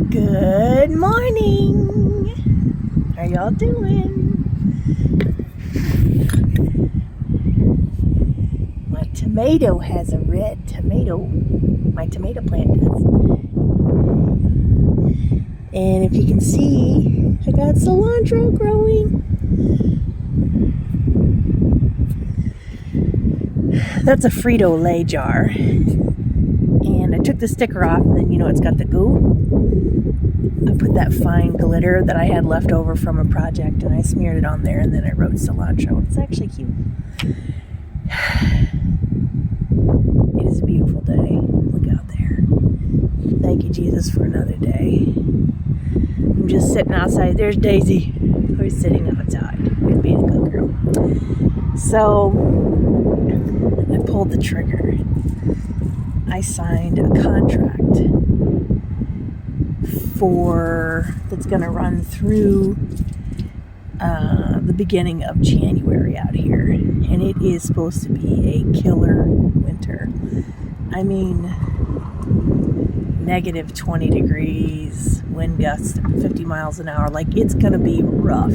Good morning. How y'all doing? My tomato has a red tomato. My tomato plant does. And if you can see, I got cilantro growing. That's a Frito-Lay jar. And I took the sticker off, and then it's got the goo. I put that fine glitter that I had left over from a project, and I smeared it on there, and then I wrote cilantro. It's actually cute. It is a beautiful day. Look out there. Thank you, Jesus, for another day. I'm just sitting outside. There's Daisy. We're sitting outside. We're being a good girl. So I pulled the trigger. I signed a contract that's going to run through the beginning of January out here, and it is supposed to be a killer winter. I mean, negative 20 degrees, wind gusts 50 miles an hour. Like, it's going to be rough.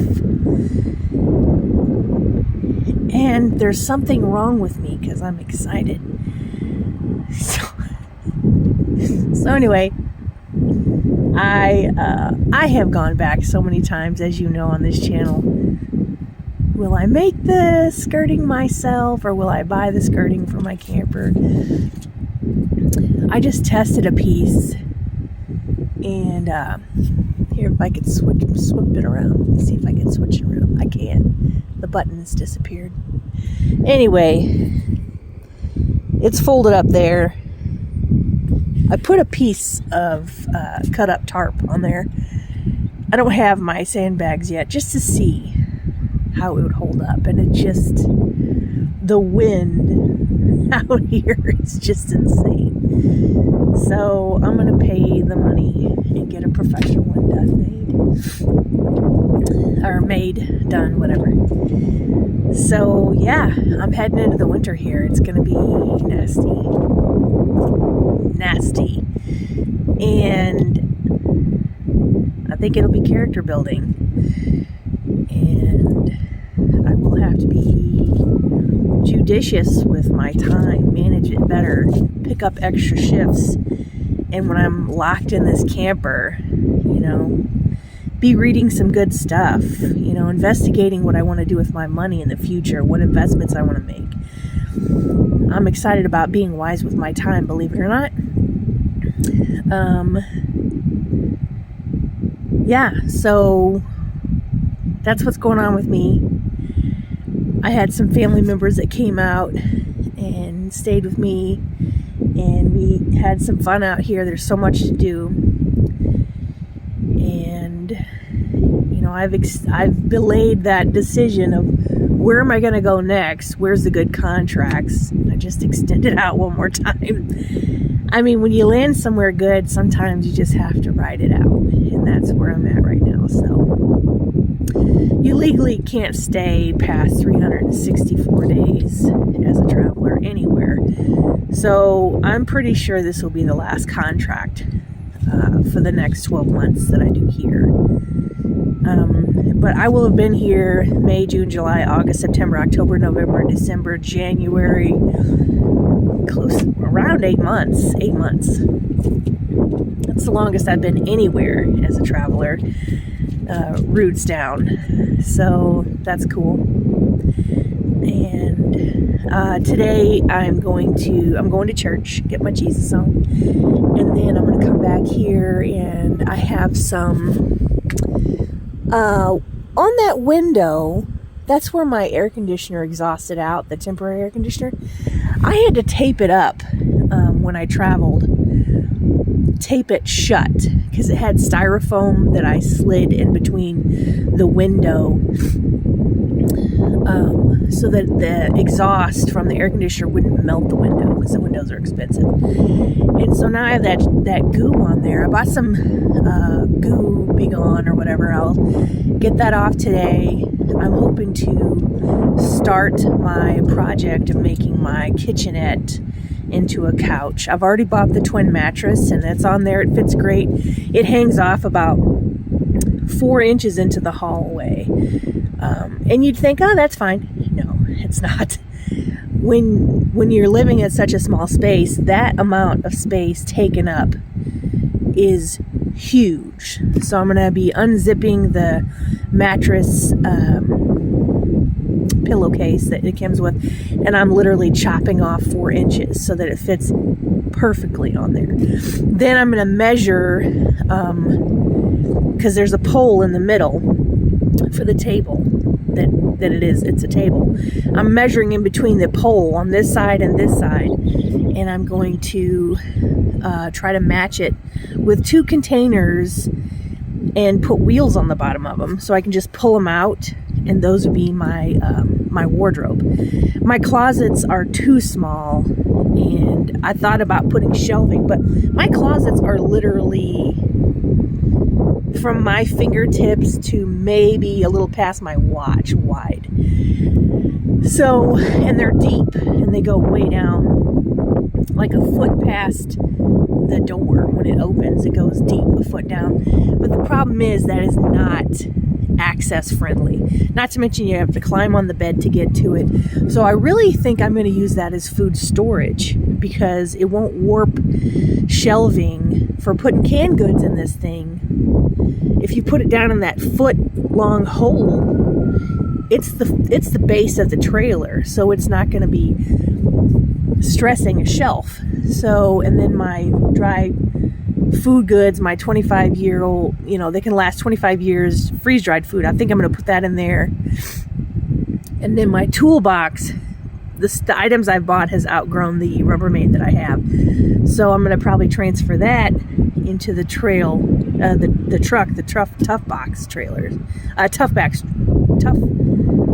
And there's something wrong with me because I'm excited. So anyway, I have gone back so many times, as you know, on this channel. Will I make the skirting myself, or will I buy the skirting for my camper? I just tested a piece, and here, if I could swip it around. Let's see if I can switch it around. I can't. The button has disappeared. Anyway, it's folded up there. I put a piece of cut up tarp on there. I don't have my sandbags yet, just to see how it would hold up. And it just, the wind out here is just insane. So I'm going to pay the money and get a professional one done, whatever. So yeah, I'm heading into the winter here. It's going to be nasty, and I think it'll be character building, and I will have to be judicious with my time, manage it better, pick up extra shifts, and when I'm locked in this camper, be reading some good stuff, investigating what I want to do with my money in the future, what investments I want to make. I'm excited about being wise with my time, believe it or not. So that's what's going on with me. I had some family members that came out and stayed with me, and we had some fun out here. There's so much to do, and I've delayed that decision of where am I going to go next? Where's the good contracts? I just extended out one more time. I mean, when you land somewhere good, sometimes you just have to ride it out. And that's where I'm at right now. So you legally can't stay past 364 days as a traveler anywhere. So I'm pretty sure this will be the last contract for the next 12 months that I do here. But I will have been here May, June, July, August, September, October, November, December, January, around 8 months. 8 months. That's the longest I've been anywhere as a traveler, roots down. So that's cool. And today I'm going to church, get my Jesus on, and then I'm going to come back here, and I have some on that window. That's where my air conditioner exhausted out, the temporary air conditioner. I had to tape it up when I traveled. Tape it shut because it had styrofoam that I slid in between the window so that the exhaust from the air conditioner wouldn't melt the window, because the windows are expensive. And so now I have that goo on there. I bought some goo Be Gone or whatever. I'll get that off today. I'm hoping to start my project of making my kitchenette into a couch. I've already bought the twin mattress, and it's on there. It fits great. It hangs off about 4 inches into the hallway. And you'd think, oh, that's fine. No, it's not. When you're living in such a small space, that amount of space taken up is huge. So I'm going to be unzipping the mattress pillowcase that it comes with, and I'm literally chopping off 4 inches so that it fits perfectly on there. Then I'm going to measure, because there's a pole in the middle for the table that it's a table. I'm measuring in between the pole on this side and this side, and I'm going to try to match it with 2 containers and put wheels on the bottom of them so I can just pull them out, and those would be my my wardrobe. My closets are too small, and I thought about putting shelving, but my closets are literally from my fingertips to maybe a little past my watch wide. So, and they're deep, and they go way down, like a foot past the door. When it opens, it goes deep, a foot down. But the problem is that is not access friendly. Not to mention you have to climb on the bed to get to it. So I really think I'm going to use that as food storage, because it won't warp shelving for putting canned goods in this thing. If you put it down in that foot long hole, it's the base of the trailer, so it's not going to be stressing a shelf. So, and then my dry food goods, my 25-year-old, they can last 25 years, freeze-dried food. I think I'm going to put that in there. And then my toolbox, the items I've bought has outgrown the Rubbermaid that I have. So I'm going to probably transfer that into the trail, the truck, the tough box trailers.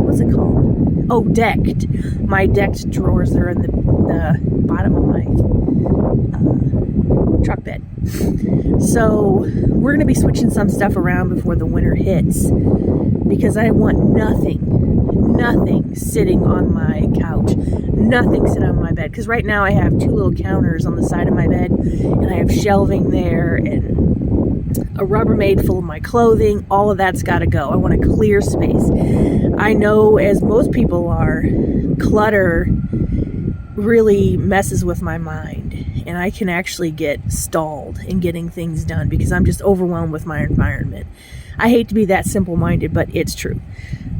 What's it called? Oh, decked. My decked drawers are in the bottom of my truck bed. So we're going to be switching some stuff around before the winter hits, because I want nothing sitting on my couch, nothing sitting on my bed. Because right now I have 2 little counters on the side of my bed, and I have shelving there, and a Rubbermaid full of my clothing. All of that's got to go. I want a clear space. I know, as most people are, clutter really messes with my mind, and I can actually get stalled in getting things done because I'm just overwhelmed with my environment. I hate to be that simple-minded, but it's true.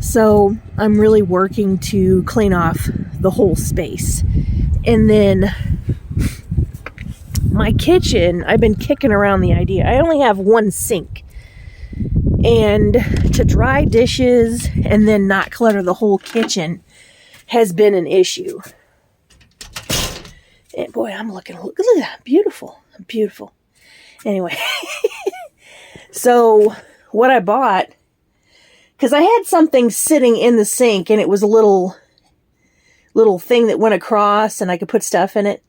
So I'm really working to clean off the whole space. And then my kitchen, I've been kicking around the idea. I only have 1 sink. And to dry dishes and then not clutter the whole kitchen has been an issue. And boy, look at that. Beautiful. Beautiful. Anyway. So what I bought, because I had something sitting in the sink, and it was a little thing that went across, and I could put stuff in it.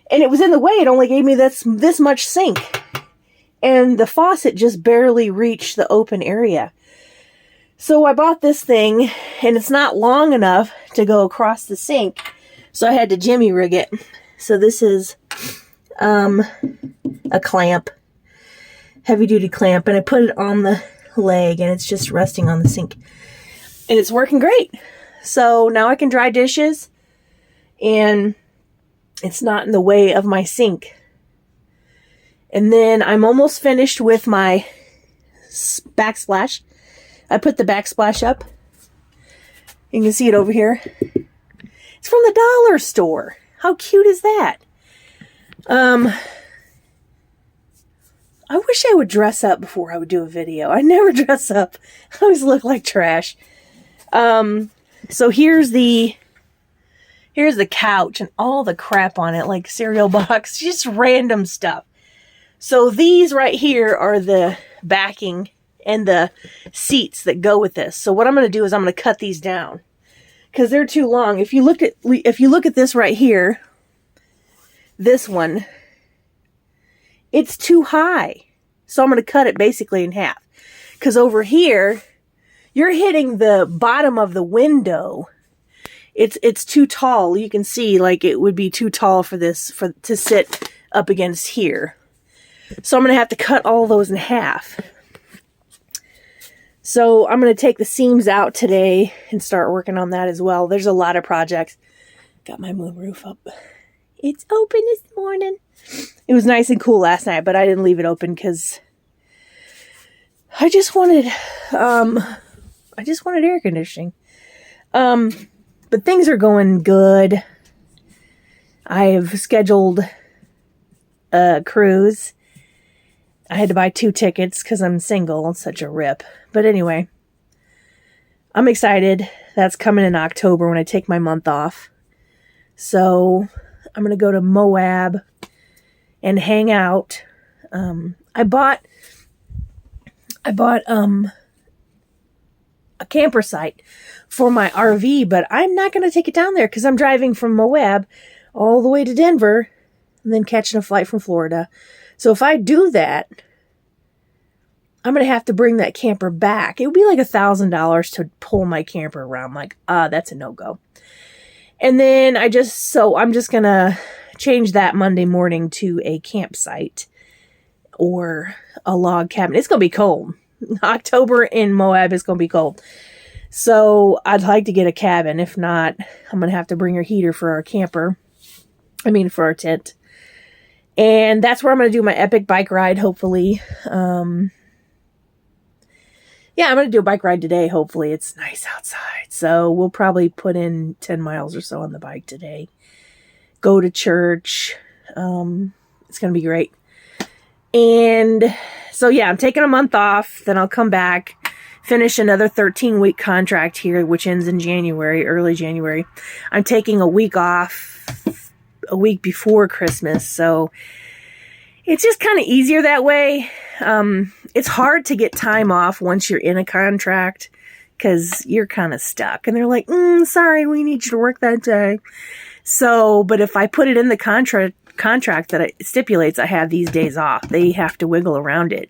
And it was in the way. It only gave me this much sink. And the faucet just barely reached the open area. So I bought this thing, and it's not long enough to go across the sink. So I had to jimmy rig it. So this is a clamp, heavy duty clamp, and I put it on the leg, and it's just resting on the sink. And it's working great. So now I can dry dishes, and it's not in the way of my sink. And then I'm almost finished with my backsplash. I put the backsplash up. You can see it over here. It's from the dollar store. How cute is that? I wish I would dress up before I would do a video. I never dress up. I always look like trash. So here's the couch and all the crap on it, like cereal box, just random stuff. So these right here are the backing and the seats that go with this. So what I'm going to do is I'm going to cut these down because they're too long. If you look at this right here, this one, it's too high. So I'm going to cut it basically in half. Because over here, you're hitting the bottom of the window it's too tall. You can see like it would be too tall for this to sit up against here. So I'm going to have to cut all those in half. So I'm going to take the seams out today and start working on that as well. There's a lot of projects. Got my moonroof up. It's open this morning. It was nice and cool last night, but I didn't leave it open because I just wanted air conditioning. But things are going good. I have scheduled a cruise. I had to buy 2 tickets because I'm single. It's such a rip. But anyway, I'm excited. That's coming in October when I take my month off. So I'm going to go to Moab and hang out. I bought a camper site for my RV, but I'm not going to take it down there because I'm driving from Moab all the way to Denver and then catching a flight from Florida. So if I do that, I'm going to have to bring that camper back. It would be like $1,000 to pull my camper around. Like, that's a no-go. And then I'm just going to change that Monday morning to a campsite or a log cabin. It's going to be cold. October in Moab is going to be cold. So I'd like to get a cabin. If not, I'm going to have to bring a heater for our camper. For our tent. And that's where I'm going to do my epic bike ride, hopefully. I'm going to do a bike ride today, hopefully. It's nice outside. So we'll probably put in 10 miles or so on the bike today. Go to church. It's going to be great. And so, I'm taking a month off. Then I'll come back, finish another 13-week contract here, which ends in January, early January. I'm taking a week off a week before Christmas. So it's just kind of easier that way. It's hard to get time off once you're in a contract because you're kind of stuck. And they're like, sorry, we need you to work that day. So, but if I put it in the contract that it stipulates I have these days off, they have to wiggle around it.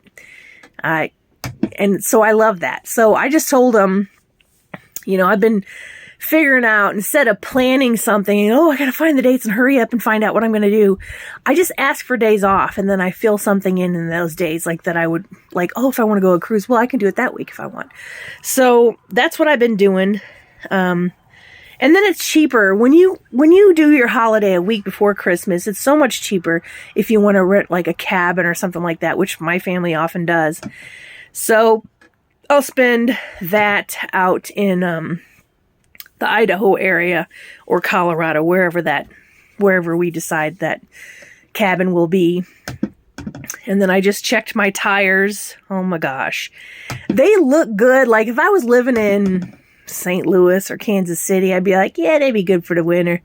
And so I love that. So I just told them, I've been figuring out, instead of planning something, I got to find the dates and hurry up and find out what I'm going to do. I just ask for days off, and then I fill something in those days, like that I would, like, if I want to go on a cruise, well, I can do it that week if I want. So that's what I've been doing. And then it's cheaper when you do your holiday a week before Christmas. It's so much cheaper if you want to rent like a cabin or something like that, which my family often does. So I'll spend that out in the Idaho area or Colorado, wherever we decide that cabin will be. And then I just checked my tires. Oh my gosh. They look good. Like if I was living in St. Louis or Kansas City, I'd be like, yeah, they'd be good for the winter.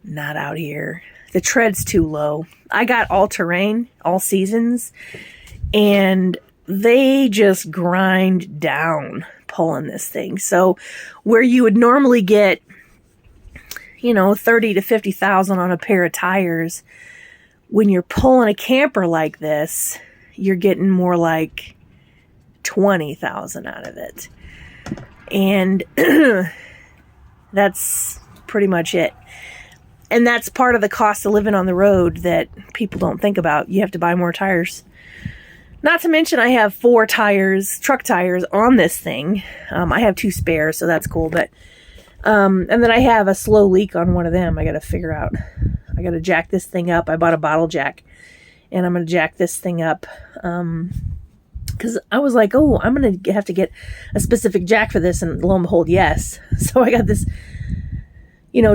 Not out here. The tread's too low. I got all terrain, all seasons, and they just grind down pulling this thing. So where you would normally get, 30 to 50,000 on a pair of tires, when you're pulling a camper like this, you're getting more like 20,000 out of it. And that's pretty much it. And that's part of the cost of living on the road that people don't think about. You have to buy more tires. Not to mention I have 4 tires, truck tires on this thing. I have 2 spares, so that's cool. But and then I have a slow leak on one of them. I got to figure out. I got to jack this thing up. I bought a bottle jack, and I'm going to jack this thing up. Because I was like, I'm going to have to get a specific jack for this. And lo and behold, yes. So I got this,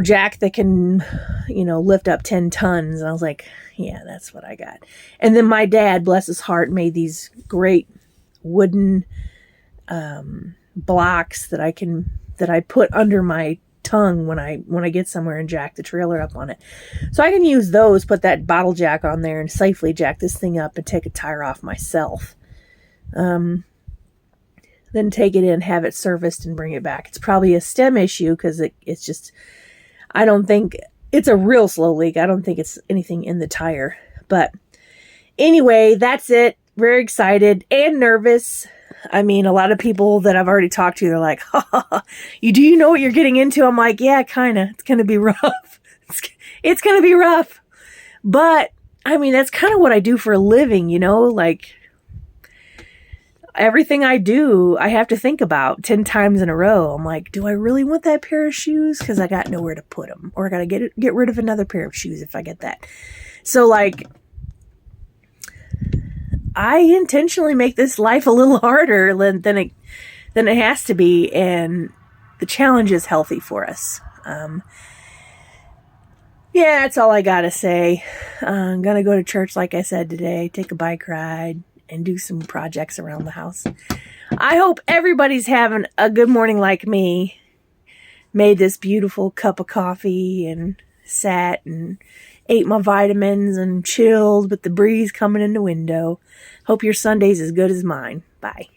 jack that can, lift up 10 tons. And I was like, yeah, that's what I got. And then my dad, bless his heart, made these great wooden blocks that I put under my tongue when I get somewhere and jack the trailer up on it. So I can use those, put that bottle jack on there and safely jack this thing up and take a tire off myself. Then take it in, have it serviced, and bring it back. It's probably a stem issue because it's just, I don't think, it's a real slow leak. I don't think it's anything in the tire. But anyway, that's it. Very excited and nervous. I mean, a lot of people that I've already talked to, they're like, do you know what you're getting into? I'm like, yeah, kind of. It's going to be rough. It's going to be rough. But, I mean, that's kind of what I do for a living, like everything I do, I have to think about 10 times in a row. I'm like, do I really want that pair of shoes? Because I got nowhere to put them. Or I got to get rid of another pair of shoes if I get that. So, like, I intentionally make this life a little harder than it has to be. And the challenge is healthy for us. Yeah, that's all I got to say. I'm going to go to church, like I said today, take a bike ride, and do some projects around the house. I hope everybody's having a good morning like me. Made this beautiful cup of coffee and sat and ate my vitamins and chilled with the breeze coming in the window. Hope your Sunday's as good as mine. Bye.